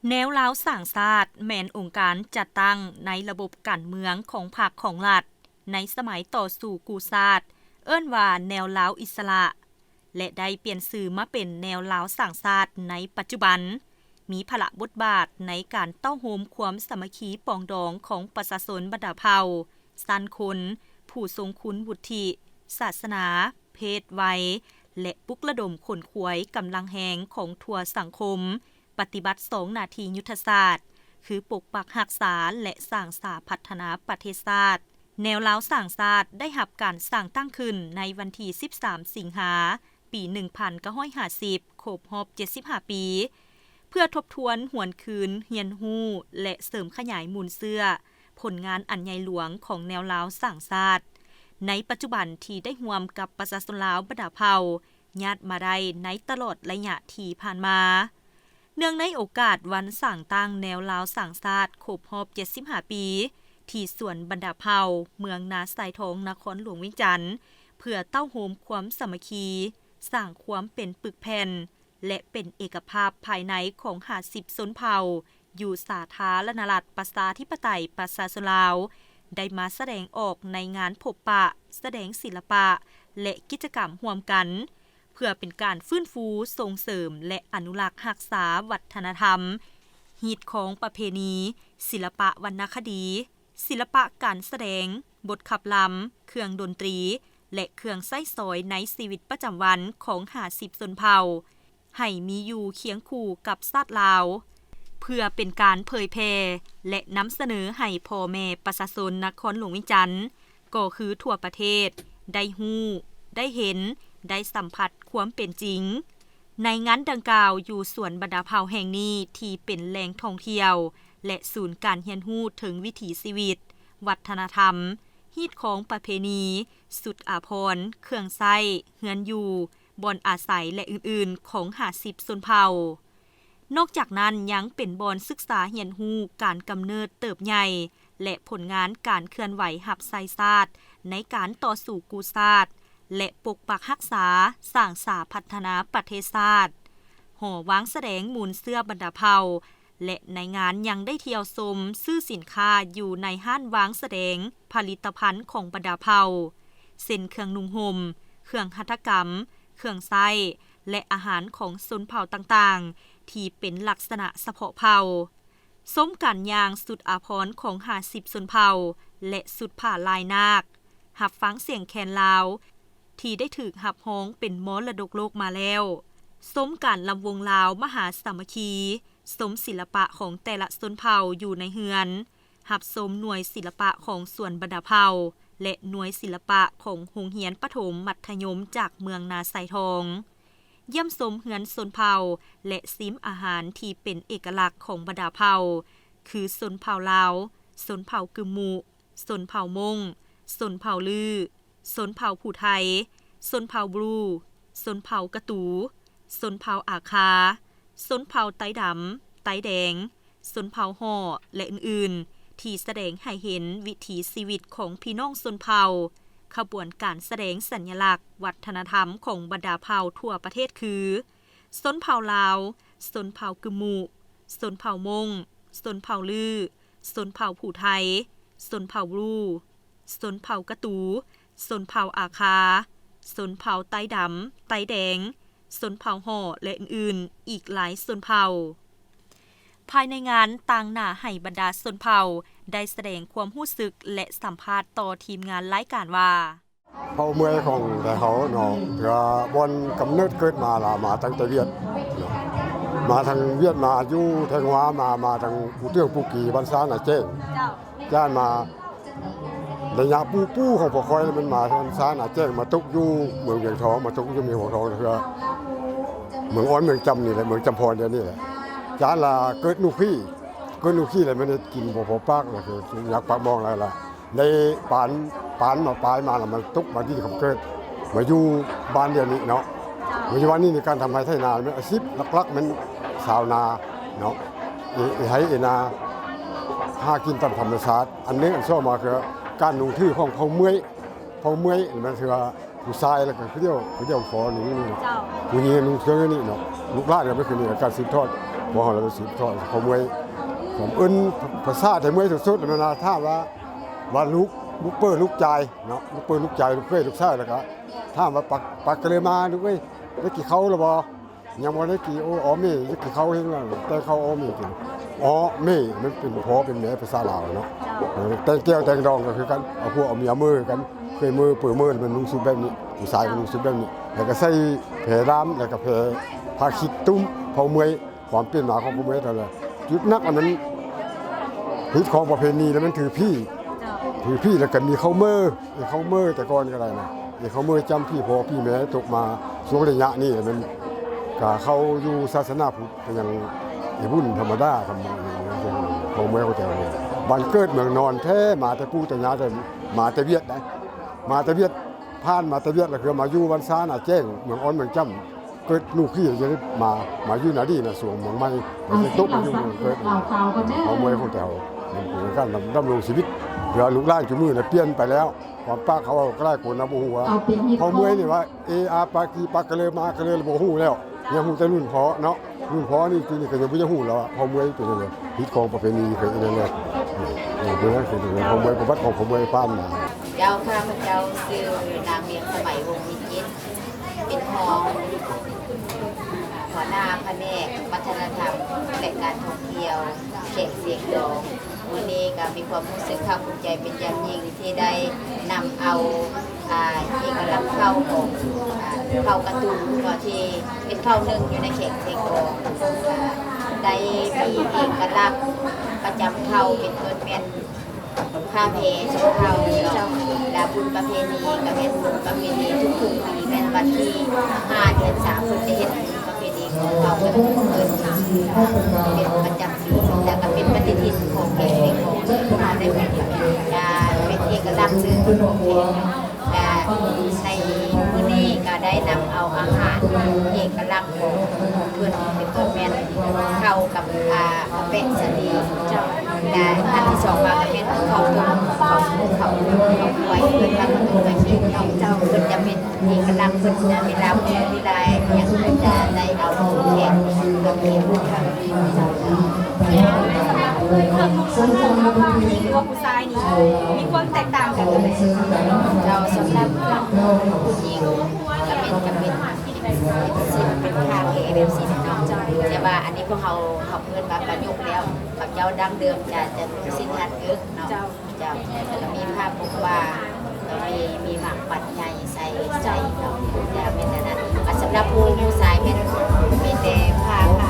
แนวล้าวสร้างชาติแม่นองค์การจัดตั้งในระบบการเมืองของพรรคของรัฐในสมัยต่อสู่กูชาติเอิ้นว่าแนวล้าวอิสระและได้เปลี่ยนชื่อมาเป็นแนวล้าวสร้างชาติในปัจจุบันมีพละบทบาทในการเต้าโฮมความสามัคคีปองดองของประชาชนบรรดาเผ่าสันคนผู้ทรงคุณวุฒิศาสนาเพศวัยและปลุกระดมขนขวยกำลังแหงของทั่วสังคมปฏิบัติ2นาทียุทธศาสตร์คือปกปักรักษาและสร้างสาพัฒนาประเทศชาติแนวล้าวสร้างชาติได้รับการสร้างตั้งขึ้นในวันที่13สิงหาปี1950ครบรอบ75ปีเพื่อทบทวนหวนคืนเฮียนฮู้และเสริมขยายมูลเสื้อผลงานอันใหญ่หลวงของแนวล้าวสร้างชาติในปัจจุบันที่ได้ร่วมกับประชาชนลาวบรรดาเผ่าญาติมาได้ในตลอดระยะที่ผ่านมาเนื่องในโอกาสวันสร้างตั้งแนวลาวสร้างชาติครบรอบ75ปีที่สวนบรรดาเผ่าเมืองนาสายทองนครหลวงเวียงจันทน์เพื่อเต้าโฮมความสามัคคีสร้างความเป็นปึกแผ่นและเป็นเอกภาพภายในของ50ชนเผ่าอยู่สาธารณรัฐประชาธิปไตยประชาชนลาวได้มาแสดงออกในงานพบปะแสดงศิลปะและกิจกรรมร่วมกันเพื่อเป็นการฟื้นฟูส่งเสริมและอนุรักษ์รักษาวัฒนธรรมฮีตของประเพณีศิลปะวรรณคดีศิลปะการแสดงบทขับลำเครื่องดนตรีและเครื่องใช้สอยในชีวิตประจำวันของ50ชนเผ่าให้มีอยู่เคียงคู่กับชาติลาวเพื่อเป็นการเผยแพร่และนำเสนอให้พ่อแม่ประชาชนนครหลวงเวียงจันทน์ก็คือทั่วประเทศได้ฮู้ได้เห็นได้สัมผัสความเป็นจริงในงานดังกล่าวอยู่สวนบรรดาเผ่าแห่งนี้ที่เป็นแหล่งท่องเที่ยวและศูนย์การเรียนรู้ถึงวิถีชีวิตวัฒนธรรมฮีตของประเพณีสุดอาภรณ์เครื่องใช้เฮือนอยู่บ่อนอาศัยและอื่นๆของ50ชนเผ่านอกจากนั้นยังเป็นบ่อนศึกษาเรียนรู้การกำเนิดเติบใหญ่และผลงานการเคลื่อนไหวหับไซชาติในการต่อสู้กูชาติและปกปักรักษาสร้างสาพัฒนาประเทศชาติหอวางแสดงมูลเสื้อบรรดาเผ่าและในงานยังได้เที่ยวชมซื้อสินค้าอยู่ในห้านวางแสดงผลิตภัณฑ์ของบรรดาเผ่าเส้นเครื่องนุ่งห่มเครื่องหัตถกรรมเครื่องไส้และอาหารของชนเผ่าต่างๆที่เป็นลักษณะเฉพาะเผ่าสมกันอย่างสุดอาภรณ์ของ50ชนเผ่าและสุดผ่าลายนาคหับฟังเสียงแคนลาวที่ได้ถูกหับฮ้องเป็นมรดกโลกมาแล้วสมการลำวงลาวมหาสามัคคีสมศิลปะของแต่ละชนเผ่าอยู่ในเฮือนหับสมหน่วยศิลปะของส่วนบรรดาเผ่าและหน่วยศิลปะของโรงเรียนประถมมัธยมจากเมืองนาไซทองเยี่ยมชมเฮือนชนเผ่าและซิมอาหารที่เป็นเอกลักษณ์ของบรรดาเผ่าคือชนเผ่าลาวชนเผ่ากึมมุชนเผ่ามงชนเผ่าลือชนเผ่าผู้ไทยชนเผ่าบลูชนเผ่ากะตูชนเผ่าอาคาชนเผ่าไต้ดำไต้แดงชนเผ่าห่อและอื่นๆที่แสดงให้เห็นวิถีชีวิตของพี่น้องชนเผ่าขบวนการแสดงสัญลักษณ์วัฒนธรรมของบรรดาเผ่าทั่วประเทศคือชนเผ่าลาวชนเผ่ากึมมุชนเผ่ามงชนเผ่าลือชนเผ่าผู้ไทยชนเผ่าบลูชนเผ่ากะตูชนเผ่าอาคาชนเผ่าไต้ดำไต้แดงชนเผ่าห่อและอื่นๆอีกหลายชนเผ่าภายในงานต่างหน้าให้บรรดาชนเผ่าได้แสดงความรู้สึกและสัมภาษณ์ต่อทีมงานรายการว่าเผ่าเมื่อยของแต่เขาเนาะเพื่อบนกำเนิดเกิดมาล่ะมาตั้งแต่เวียดเนาะมาทางเวียดมาอยู่แทงว้ามาทางผู้เตื้องผู้กี่บ้านซ่าน่ะเจ้งย่านมาระยะปูของพวกคอยมันมาทางซ่าน่ะเจ้งมาตกอยู่เมืองเวียงทองมาตกอยู่เมืองหัวทองเถือเมืองอ้อนเมืองจำนี่แหละเมืองจำพรเดี๋ยวนี้แหละจานล่ะเกิดนุขี้เลยมันได้กินบ่พอปากเลยคืออยากปากมองอะไรล่ะในปานมาปลายมาแล้วมันตกมาที่คำเกิดมาอยู่บ้านเดียวนี้เนาะปัจจุบันนี้ในการทำไร่ไถนาเป็นอาชีพหลักๆมันชาวนาเนาะให้นาหากินตามธรรมชาติอันนี้อันชอบมาคือการนุ่งที่ของเผ่าเมื่อยมันคือผู้ชายแล้วก็ผู้เดียวขอหนูนี่ผู้หญิงนุ่งเสื้อนี่เนาะลูกหลานก็ไม่คือนี่การสืบทอด พอเราไปสืบทอดของมวยผมภาษาแต่มวยสุดๆมันน่าท่าว่าลูกเปิ้ลลูกใจเนาะลูกเปิ้ลลูกใจลูกเป้ลูกซ่าแล้วก็ท่าว่าปักกะเลยมาดูเว้ยได้กี่เขาหรือบ่ยังบ่ได้กี่อ๋อมีได้กี่เขาเห็นว่าแต่เขาอ๋อมีจริงอ๋อมีมันเป็นพอเป็นแม่ภาษาลาวเนาะแต่แก้วแต่งดองก็คือกันเอาพวกเอาเมียมือกันเคยมือเปื้อมือมันนุ่งสุดแบบนี้ผู้ชายมันนุ่งสุดแบบนี้แล้วก็ใส่แผลดำแล้วก็แผลผ้าคิดตุ้มเผามวยความเปลี่ยนมาของผมเท่านั้นยุดนักอันนั้นฮิตของประเพณีแล้วมันถือพี่แล้วก็มีข้าวเมื่อแต่ก่อนก็ได้นะข้าวเมื่อจำพี่พ่อพี่แม่ตกมาช่วงระยะนี้มันก็เขาอยู่ศาสนาพุทธยังบุญธรรมดาทำข้าวเมื่อเขาแต่บ้านเกิดเมืองนอนแท้มาแต่ปู่แต่ย่าแต่มาแต่เวียดได้มาแต่เวียดผ่านมาแต่เวียดแล้วคือมาอยู่วันซาน่ะแจ้งเมืองอ้อนเมืองจำเกิดลูกพี่จะได้มาอยู่นาดีนะสวมเมืองใหม่มันจะตกมาอยู่เมืองเกิดเอามวยของแถวมันเป็นการดำรงชีวิตเดี๋ยวลูกหลานจุมือเนี่ยเปลี่ยนไปแล้วความป้าเขาก็ได้คนนะบ่ฮู้ว่าเขามวยนี่ว่าปากีปักกะเลยมาก็เลยบ่ฮู้แล้วยังฮู้แต่รุ่นพ่อเนาะรุ่นพ่อนี่ทีนี้ก็ยังบ่ฮู้แล้วพอมวยเป็นจังได๋ฮิตของประเพณีเคยนั่นแหละนี่คือนั่นคือพอมวยประวัติของพอมวยป้านมา เจ้าข้าพเจ้าชื่อนางเมียงสมัยวงศ์วิจิตรเป็นของหัวหน้าแผนกวัฒนธรรมและการท่องเที่ยวเขตเสียงดองวันนี้ก็มีความรู้สึกภาคภูมิใจเป็นอย่างยิ่งที่ได้นำเอาเอกลักษณ์เข้าของเข้ากระตูนก็ที่เป็นเข้าหนึ่งอยู่ในเขตเสียงดองได้มีเอกลักษณ์ประจำเข้าเป็นต้นแม่นผ้าเพชมเขาเจ้าดาบุญประเพณีกับเป็นบุญประเพณีทุกๆปีเป็นวันที่5 เดือน 3คนจะเห็นประเพณีของเขาเป็นประจำปีแต่ก็เป็นปฏิทินของเขตของเราได้เป็นเอกลักษณ์ซึ่งในมื้อนี้ก็ได้นำเอาอาหารเอกลักษณ์ของเพื่อนเป็นต้นแม่นเข้ากับเป็ดสลีและอันที่สองมาก็เป็นเขาต้มเขาไว้เพื่อนว่าเขาต้มกระเทียมเจ้าเพื่อนจะเป็นเอกลักษณ์เพื่อนจะเวลาเพื่อนเวลาอย่างเพื่อนจะได้เอาแขกกับเมียเพื่อนครับผู้หญิงหรือว่าผู้ชายนี่มีความแตกต่างกันเลย เราสำหรับผู้หญิงจะเป็นสินเป็นผ้าเพแบบสินเนาะแต่ว่าอันนี้พวกเขาเพื่อนมาประยุกต์แล้วกับเจ้าดั้งเดิมจะสินหัดเอิกเนาะเจ้าแล้วมีผ้าปุกว่ามีหมากปัดใหญ่ใส่เนาะจะเป็นนั้นสำหรับผู้ชายเป็นแต่ผ้าค่ะ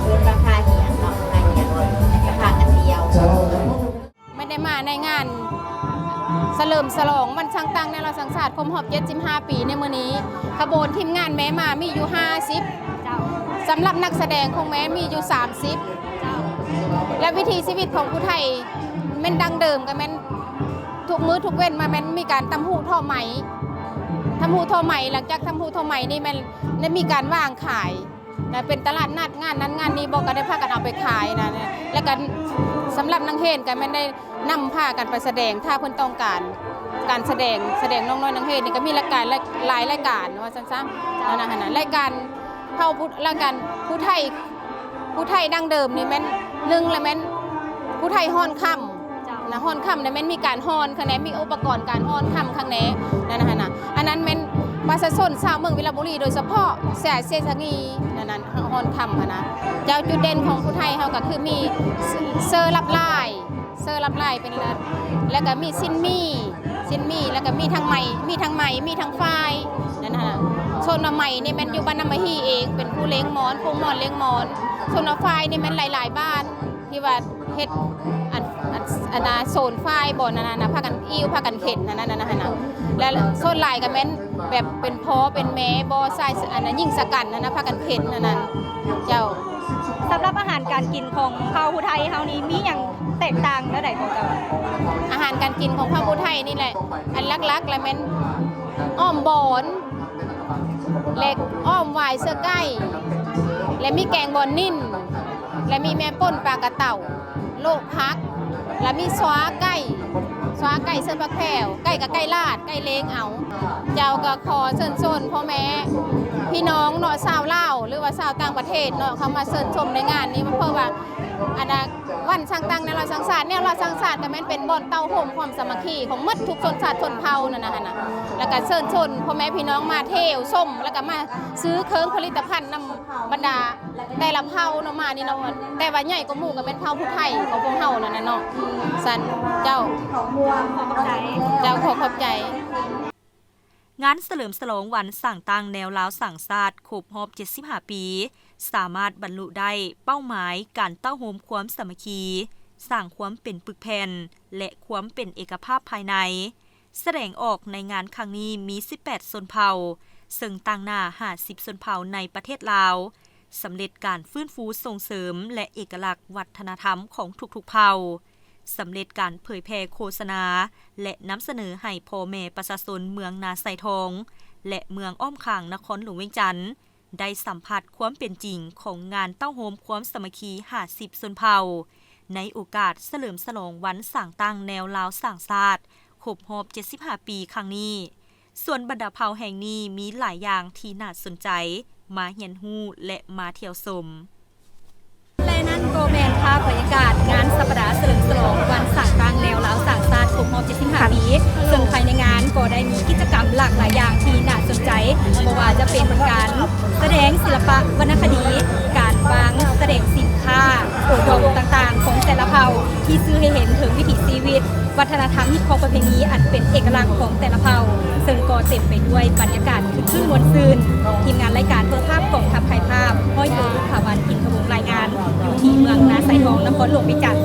เพื่อนราคาเหี่ยงเนาะผ้าเหี่ยงกับผ้ากันเดียวไม่ได้มาในงานเฉลิมฉลองวันช่างตั้งในเราสังสารคมหอบ75 ปีในมื้อนี้ขบวนทีมงานแม้มามีอยู่50สำหรับนักแสดงของแม้มีอยู่30และวิถีชีวิตของผู้ไทยแม่นดังเดิมกันแม่นทุกมื้อทุกเว้นมาแม่นมีการตำหูท่อไหมหลังจากตำหูท่อไหมนี่แม่นได้มีการวางขายนะเป็นตลาดนัดงานนั้นงานนี้บอกก็ได้พากันเอาไปขายนะแล้วกันสำหรับนางเฮนกันแม่นได้นำผ้ากันไปแสดงถ้าเพิ่นต้องการแสดงน้องน้อยนางเฮนนี่ก็มีรายการหลายรายการว่าซ้ำๆนั่นนะรายการเข้ารายการผู้ไทยดั้งเดิมนี่แม่น1แล้วแม่นผู้ไทยฮ้อนค่ำนะฮ้อนค่ำนะแม่นมีการฮ้อนข้างในมีอุปกรณ์การฮ้อนค่ำข้างในนั่นนะอันนั้นแม่นประชาชนชาวเมืองวิลาบุรีโดยเฉพาะแสเซซางีนั้นฮ้อนค่ำนะเจ้าจุดเด่นของผู้ไทยเฮาก็คือมีเซอร์รับลายเป็นแล้วก็มีซินมี่แล้วก็มีทั้งไหมมีทั้งฝ้ายนั่นน่ะโซนไหมนี่แม่นอยู่บ้านน้ำมะฮีเองเป็นผู้เลี้ยงหมอนพงหมอนเลี้ยงหมอนโซนฝ้ายนี่แม่นหลายๆบ้านที่ว่าเฮ็ดอันโซนฝ้ายบ่นั่นน่ะพากันอิ่วพากันเข็นนั่นน่ะแล้วโซนหลายก็แม่นแบบเป็นพ่อเป็นแม่บ่ใส่อันนั้นยิ่งสกันนั่นน่ะพากันเข็นนั่นเจ้าสำหรับอาหารการกินของเฮาผู้ไทยเฮานี้มีอย่างแตกต่างและใดของเจ้าอาหารการกินของพระผู้ไทยนี่แหละอันลักๆแล้วแม่นอ้อมบอนเล็กอ้อมวายเสื้อไก่และมีแกงบอนนิ่นและมีแม่ป่นปลากระเต่าโลกพักและมีซว้าไก่ สวาไก่เสื้อปลาแผ่วไก่กับไก่ลาดไก่เล้งเอาเจ้าก็ขอเชิญชวนพ่อแม่พี่น้องเนาะชาวลาวหรือว่าชาวต่างประเทศเนาะเขามาเชิญชมในงานนี้เพราะว่าอันน่ะวันช่างตั้งในเราสังสารเนี่ยเราสังสารก็แม่นเป็นบ่อนเต้าโฮมความสามัคคีของหมดทุกชนชาติชนเผ่านั่นนะนะแล้วก็เชิญชวนพ่อแม่พี่น้องมาเที่ยวชมแล้วก็มาซื้อเครื่องผลิตภัณฑ์นำบรรดาแต่ละเผ่าเนาะมานี่เนาะแต่ว่าใหญ่กว่าหมู่ก็เป็นเผ่าผู้ไทยของพวกเฮานั่นน่ะเนาะสันเจ้าขอขอบใจงานเฉลิมฉลองวันสั่งตั้งแนวลาวสั่งศาสตร์ครบรอบ75 ปี สามารถบรรลุได้เป้าหมายการเต้าโฮมความสามัคคีสร้างความเป็นปึกแผ่นและความเป็นเอกภาพภายในแสดงออกในงานครั้งนี้มี18ชนเผ่าซึ่งตั้งหน้า50ชนเผ่าในประเทศลาวสำเร็จการฟื้นฟูส่งเสริมและเอกลักษณ์วัฒนธรรมของทุกๆเผ่าสำเร็จการเผยแพร่โฆษณาและนำเสนอให้พ่อแม่ประชาชนเมืองนาไซทองและเมืองอ้อมข้างนครหลวงเวียงจันทน์ได้สัมผัสความเป็นจริงของงานเต้าโฮมความสามัคคี50ชนเผ่าในโอกาสเฉลิมฉลองวันสั่งตั้งแนวลาวสั่งศาสตร์ครบรอบ75 ปีครั้งนี้ส่วนบรรดาเผ่าแห่งนี้มีหลายอย่างที่น่าสนใจมาเรียนรู้และมาเที่ยวชมและนั่นก็แม่นภาพบรรยากาศงานสัปดาห์เฉลิมฉลองวันสั่งตั้งแนวลาวสั่งศาสตร์ครบรอบ75 ปีซึ่งภายในงานก็ได้มีกิจกรรมหลากหลายอย่างที่น่าสนใจบ่ว่าจะเป็นการแสดงศิลปะวรรณคดีการวางแสดงสินค้าโอดมต่างๆของแต่ละเผ่าที่ซื้อให้เห็นถึงวิถีชีวิตวัฒนธรรมฮิปฮอปประเพณีอันเป็นเอกลักษณ์ของแต่ละเผ่าซึ่งก็เต็มไปด้วยบรรยากาศคึกคืนม่วนซื่นทีมงานรายการโทรภาพกองทัพไทยภาพห้อยโยภาวันอินทวงศ์รายงานอยู่ที่เมืองนาไซทองนครหลวงเวียงจันทน์